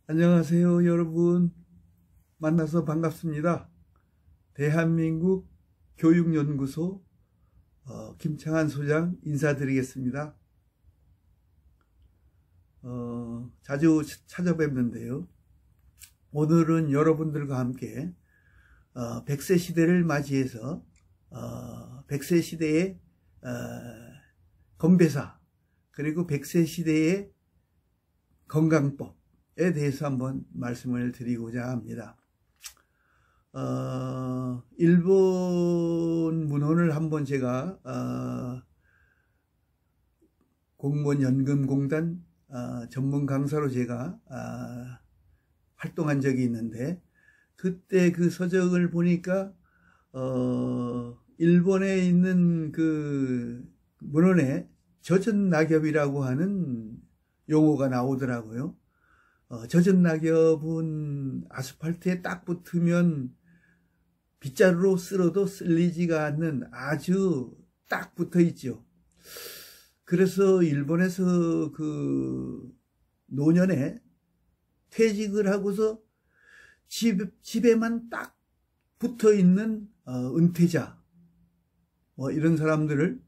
안녕하세요, 여러분. 만나서 반갑습니다. 대한민국 교육연구소 김창한 소장 인사드리겠습니다. 자주 찾아뵙는데요. 오늘은 여러분들과 함께 100세 시대를 맞이해서 100세 시대의 건배사, 그리고 100세 시대의 건강법에 대해서 한번 말씀을 드리고자 합니다. 일본 문헌을 한번 제가 공무원연금공단 전문 강사로 제가 활동한 적이 있는데, 그때 그 서적을 보니까 일본에 있는 그 문헌에 젖은 낙엽이라고 하는 용어가 나오더라고요. 젖은 낙엽은 아스팔트에 딱 붙으면 빗자루로 쓸어도 쓸리지가 않는 아주 딱 붙어 있죠. 그래서 일본에서 그 노년에 퇴직을 하고서 집에만 딱 붙어 있는 은퇴자, 이런 사람들을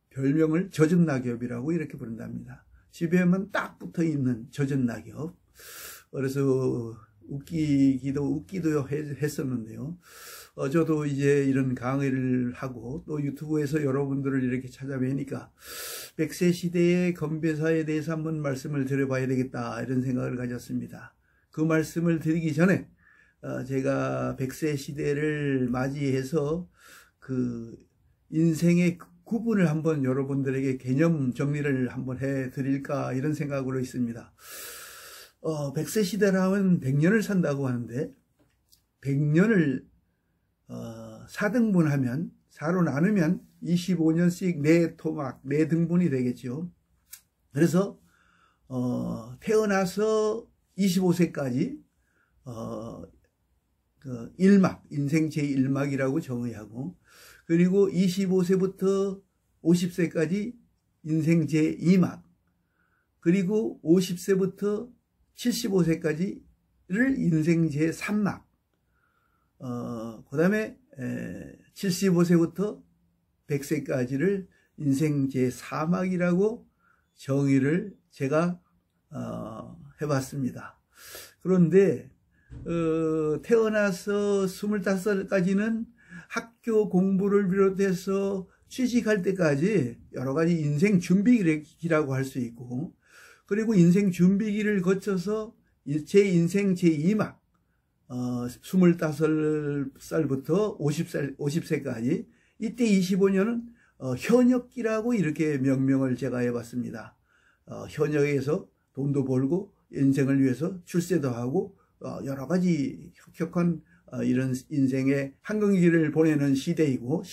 별명을 젖은 낙엽이라고 이렇게 부른답니다. 집에만 딱 붙어 있는 젖은 낙엽. 그래서 웃기도 했었는데요. 저도 이제 이런 강의를 하고 또 유튜브에서 여러분들을 이렇게 찾아뵈니까 100세 시대의 건배사에 대해서 한번 말씀을 드려봐야 되겠다, 이런 생각을 가졌습니다. 그 말씀을 드리기 전에 제가 100세 시대를 맞이해서 그 인생의 구분을 한번 여러분들에게 개념 정리를 한번 해 드릴까, 이런 생각으로 있습니다. 100세 시대라면 100년을 산다고 하는데, 100년을 4등분하면, 4로 나누면 25년씩 4토막, 4등분이 되겠죠. 그래서 태어나서 25세까지 그 1막, 인생 제1막이라고 정의하고, 그리고 25세부터 50세까지 인생 제2막, 그리고 50세부터 75세까지를 인생 제3막, 그 다음에 75세부터 100세까지를 인생 제4막이라고 정의를 제가 해봤습니다. 그런데 태어나서 25살까지는 학교 공부를 비롯해서 취직할 때까지 여러 가지 인생 준비기라고 할 수 있고, 그리고 인생 준비기를 거쳐서 제 인생 제2막, 25살부터 50세까지, 이때 25년은 현역기라고 이렇게 명명을 제가 해봤습니다. 현역에서 돈도 벌고 인생을 위해서 출세도 하고 여러 가지 혁혁한 이런 인생의 한경기를 보내는 시기이고,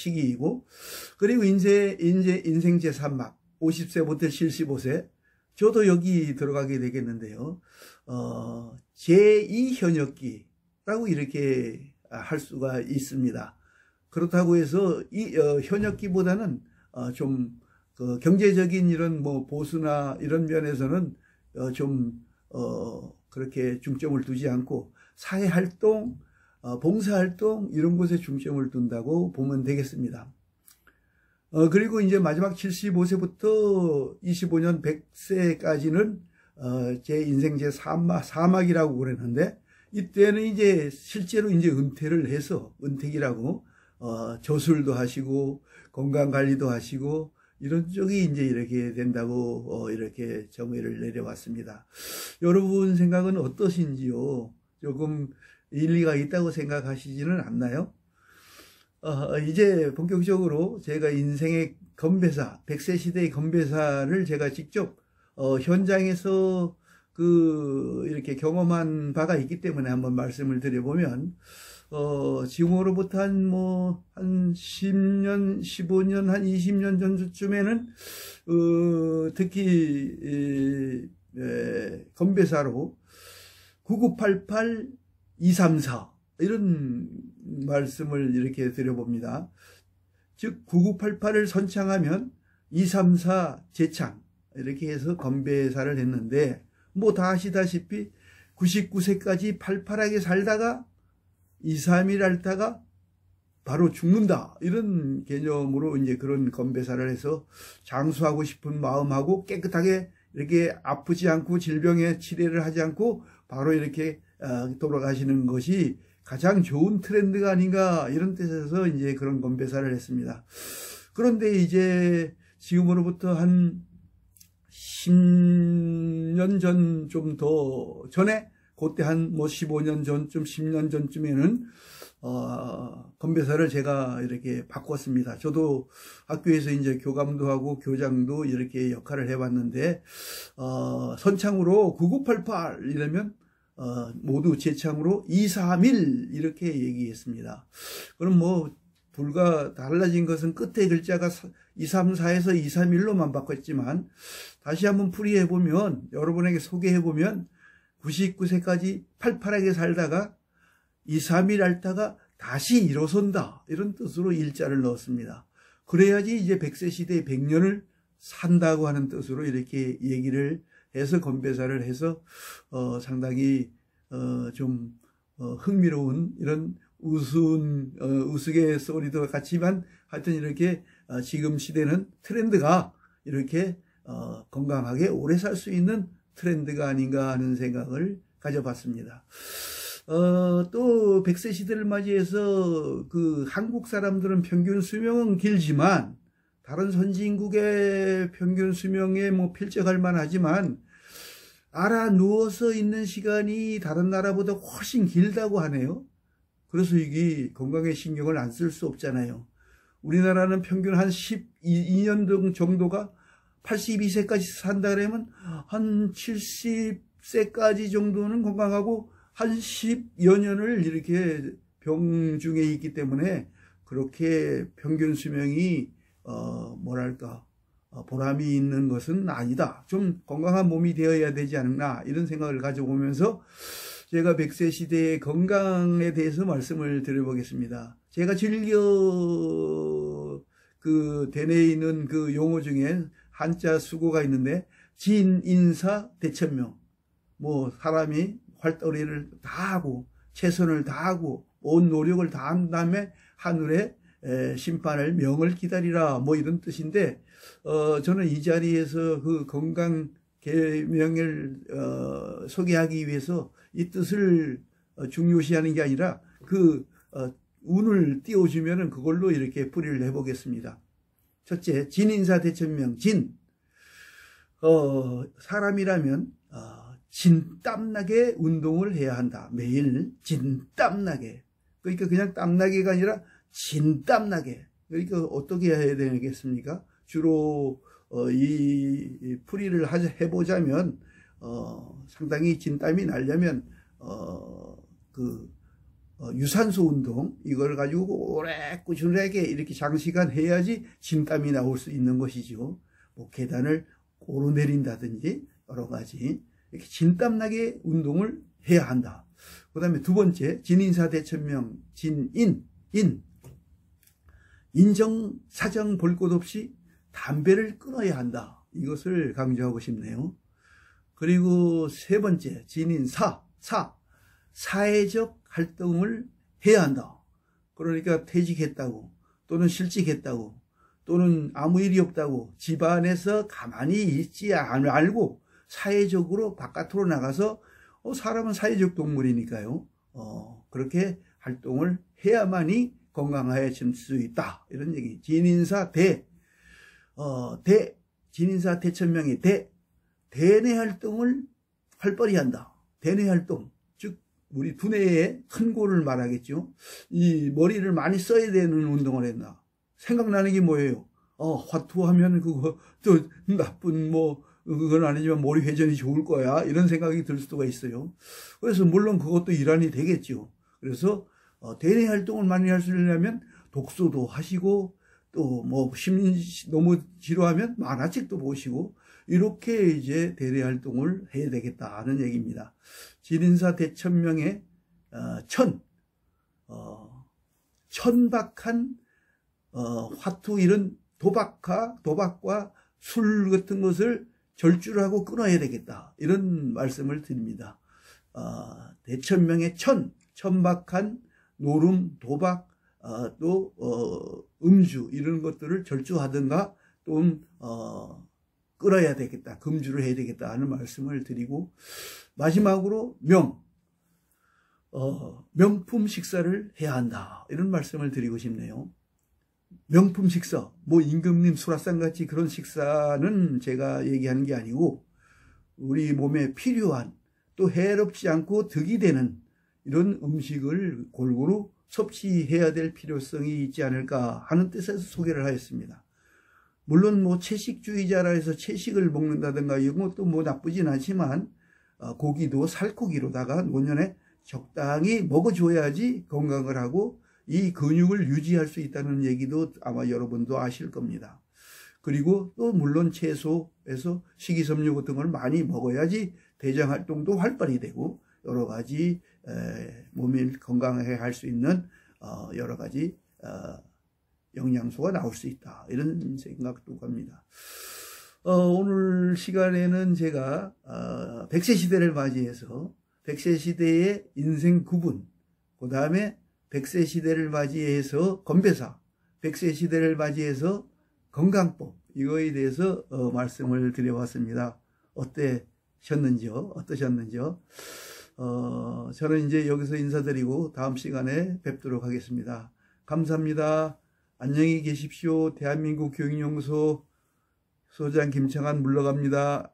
그리고 인생 제3막, 50세부터 75세, 저도 여기 들어가게 되겠는데요. 제2현역기라고 이렇게 할 수가 있습니다. 그렇다고 해서 이 현역기보다는 좀 그 경제적인 이런 보수나 이런 면에서는 좀 그렇게 중점을 두지 않고 사회활동, 봉사활동 이런 곳에 중점을 둔다고 보면 되겠습니다. 그리고 이제 마지막 75세부터 25년 100세까지는 제 인생 제 4막이라고 그랬는데, 이때는 이제 실제로 이제 은퇴를 해서 은퇴기라고 저술도 하시고 건강관리도 하시고 이런 쪽이 이제 이렇게 된다고 이렇게 정의를 내려왔습니다. 여러분 생각은 어떠신지요? 조금 일리가 있다고 생각하시지는 않나요? 이제 본격적으로 제가 인생의 건배사, 100세 시대의 건배사를 제가 직접 현장에서 이렇게 경험한 바가 있기 때문에 한번 말씀을 드려보면, 지금으로부터 한 10년, 15년, 한 20년 전쯤에는, 특히, 건배사로 9988 234 이런 말씀을 이렇게 드려봅니다. 즉 9988을 선창하면 234 재창 이렇게 해서 건배사를 했는데, 뭐 다 아시다시피 99세까지 팔팔하게 살다가 2, 3일 앓다가 바로 죽는다. 이런 개념으로 이제 그런 건배사를 해서 장수하고 싶은 마음하고 깨끗하게 이렇게 아프지 않고 질병에 치료를 하지 않고 바로 이렇게 돌아가시는 것이 가장 좋은 트렌드가 아닌가, 이런 뜻에서 이제 그런 건배사를 했습니다. 그런데 이제 지금으로부터 한 10년 전, 좀 더 전에, 그때 한 뭐 15년 전쯤, 10년 전쯤에는 건배사를 제가 이렇게 바꿨습니다. 저도 학교에서 이제 교감도 하고 교장도 이렇게 역할을 해봤는데, 선창으로 9988 이러면 모두 제창으로 2, 3일 이렇게 얘기했습니다. 그럼 뭐 불과 달라진 것은 끝에 글자가 2, 3, 4에서 2, 3, 1로만 바꿨지만, 다시 한번 풀이해보면, 여러분에게 소개해보면 99세까지 팔팔하게 살다가 2, 3일 앓다가 다시 일어선다, 이런 뜻으로 일자를 넣었습니다. 그래야지 이제 100세 시대에 100년을 산다고 하는 뜻으로 이렇게 얘기를 해서 건배사를 해서 상당히 좀 흥미로운 이런 우스갯소리도 같지만, 하여튼 이렇게 지금 시대는 트렌드가 이렇게 건강하게 오래 살 수 있는 트렌드가 아닌가 하는 생각을 가져봤습니다. 또 100세 시대를 맞이해서 그 한국 사람들은 평균 수명은 길지만 다른 선진국의 평균 수명에 뭐 필적할 만하지만, 알아 누워서 있는 시간이 다른 나라보다 훨씬 길다고 하네요. 그래서 이게 건강에 신경을 안 쓸 수 없잖아요. 우리나라는 평균 한 12년 정도가 82세까지 산다 그러면 한 70세까지 정도는 건강하고 한 10여 년을 이렇게 병중에 있기 때문에, 그렇게 평균 수명이 뭐랄까 보람이 있는 것은 아니다. 좀 건강한 몸이 되어야 되지 않나, 이런 생각을 가져보면서 제가 100세 시대의 건강에 대해서 말씀을 드려보겠습니다. 제가 즐겨 그 대내에 있는 그 용어 중에 한자 수고가 있는데, 진인사 대천명. 뭐 사람이 활동을 다 하고 최선을 다하고 온 노력을 다한 다음에 하늘의 심판을 명을 기다리라, 뭐 이런 뜻인데, 저는 이 자리에서 그 건강 계명을 소개하기 위해서 이 뜻을 중요시하는 게 아니라 그 운을 띄워주면은 그걸로 이렇게 풀이를 해보겠습니다. 첫째, 진인사 대천명. 진, 사람이라면 진땀나게 운동을 해야 한다. 매일 진땀나게. 그러니까 그냥 땀나게가 아니라 진땀나게. 그러니까 어떻게 해야 되겠습니까? 주로 이 풀이를 해보자면 상당히 진땀이 나려면 유산소 운동, 이걸 가지고 오래 꾸준하게 이렇게 장시간 해야지 진땀이 나올 수 있는 것이죠. 뭐 계단을 오르내린다든지 여러 가지 이렇게 진땀나게 운동을 해야 한다. 그 다음에 두 번째, 진인사 대천명. 진인, 인정 사정 볼 것 없이 담배를 끊어야 한다. 이것을 강조하고 싶네요. 그리고 세 번째, 진인사, 사회적 활동을 해야 한다. 그러니까 퇴직했다고, 또는 실직했다고, 또는 아무 일이 없다고 집안에서 가만히 있지 말고 사회적으로 바깥으로 나가서, 사람은 사회적 동물이니까요. 그렇게 활동을 해야만이 건강해질 수 있다. 이런 얘기. 진인사 진인사 대천명의 대내 활동을 활발히 한다. 대내 활동. 즉, 우리 두뇌의 큰 골을 말하겠죠. 이 머리를 많이 써야 되는 운동을 했나. 생각나는 게 뭐예요? 화투하면 그거 또 나쁜 그건 아니지만 머리 회전이 좋을 거야, 이런 생각이 들 수가 있어요. 그래서 물론 그것도 일환이 되겠죠. 그래서 대내 활동을 많이 하시려면 독서도 하시고, 또 심리 너무 지루하면 만화책도 보시고, 이렇게 이제 대내 활동을 해야 되겠다는 얘기입니다. 진인사 대천명의 천박한 화투, 이런 도박과 술 같은 것을 절주하고 끊어야 되겠다, 이런 말씀을 드립니다. 대천명의 천박한 노름, 도박, 또 음주 이런 것들을 절주하든가 또는 끌어야 되겠다, 금주를 해야 되겠다 하는 말씀을 드리고, 마지막으로 명품 식사를 해야 한다 이런 말씀을 드리고 싶네요. 명품 식사, 뭐 임금님 수라상같이 그런 식사는 제가 얘기하는 게 아니고, 우리 몸에 필요한 또 해롭지 않고 득이 되는 이런 음식을 골고루 섭취해야 될 필요성이 있지 않을까 하는 뜻에서 소개를 하였습니다. 물론 뭐 채식주의자라 해서 채식을 먹는다든가 이런 것도 뭐 나쁘진 않지만, 고기도 살코기로다가 노년에 적당히 먹어줘야지 건강을 하고 이 근육을 유지할 수 있다는 얘기도 아마 여러분도 아실 겁니다. 그리고 또 물론 채소에서 식이섬유 같은 걸 많이 먹어야지 대장 활동도 활발히 되고 여러 가지 몸을 건강하게 할 수 있는 여러 가지 영양소가 나올 수 있다 이런 생각도 합니다. 오늘 시간에는 제가 100세 시대를 맞이해서 100세 시대의 인생 구분, 그 다음에 100세 시대를 맞이해서 건배사, 100세 시대를 맞이해서 건강법, 이거에 대해서 말씀을 드려봤습니다. 어떠셨는지요? 저는 이제 여기서 인사드리고 다음 시간에 뵙도록 하겠습니다. 감사합니다. 안녕히 계십시오. 대한민국 교육연구소 소장 김창환 물러갑니다.